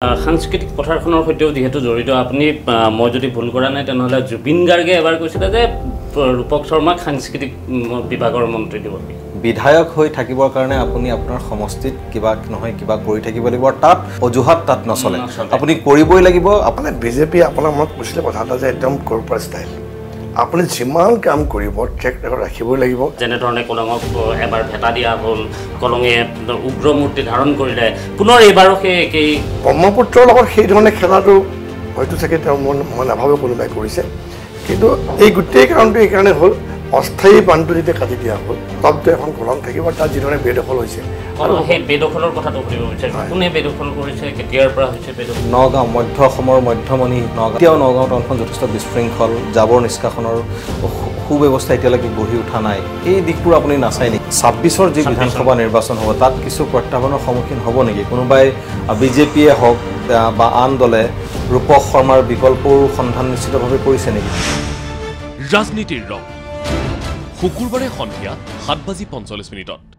সাংস্কৃতিক পথাৰখনৰ সৈতেও যেহেতু জড়িত আপুনি মই যদি ভুল কৰা নাই তেনেহলে জুবিন গাৰ্গে এবাৰ কৈছিলে যে ৰূপক শৰ্মাক সাংস্কৃতিক বিভাগৰ মন্ত্ৰী দিব বিধায়ক হৈ থাকিবৰ কাৰণে আপুনি আপোনাৰ সমষ্টিত কিবা নহয় কিবা কৰি থাকিব লাগিব তাত অজুহাত তাত নচলে আপুনি কৰিবই লাগিব আপুনি বিজেপি আপোনাৰ মনত কৈছিলে কথা এটা যে একদম কৰ্পোৰেট ষ্টাইল আপুনি যিমান কাম কৰিব ট্ৰেক ৰেকৰ্ড ৰাখিবই লাগিব যেনেধৰণে কলঙক এবাৰ ভেটা দিয়া হ'ল কলঙে উগ্ৰ মূৰ্তি ধাৰণ কৰিলে পুনৰ এইবাৰো সেই একেই ব্ৰহ্মপুত্ৰৰ লগত সেই ধৰণে খেলাটো হয়তো চাগে তেওঁ মই নাভাবে কোনোবাই কৰিছে কিন্তু এই গোটেই কাৰণটো এইকাৰণে হ'ল অস্থায়ী বান্ধটো যেতিয়া কাটি দিয়া হ'ল তবটো এখন কলং থাকিব তাত যিধৰণে বেদখল হৈছে আৰু সেই বেদখলৰ কথাটো সুধিব বিচাৰিছোঁ কোনে বেদখল কৰিছে কেতিয়াৰ পৰা হৈছে বেদখল নগাঁও মধ্য অসমৰ মধ্যমণি নগাঁও টাউনখন যথেষ্ট বিশৃংখল জাবৰ নিষ্কাশনৰ সুব্যৱস্থা এতিয়ালৈকে গঢ়ি উঠা নাই এই দিশবোৰ আপুনি নাচাই নেকি 26ৰ যি বিধানসভা নিৰ্বাচন হ'ব তাত কিছু প্ৰত্যাহ্বানৰ সন্মুখীন হ'ব নেকি কোনোবাই বিজেপিয়ে হওক বা আন দলে ৰূপক শৰ্মাৰ বিকল্পৰ সন্ধান নিশ্চিতভাৱে কৰিছে নেকি ৰাজনীতিৰ ৰং শুকুৰবাৰে সন্ধিয়া 7:45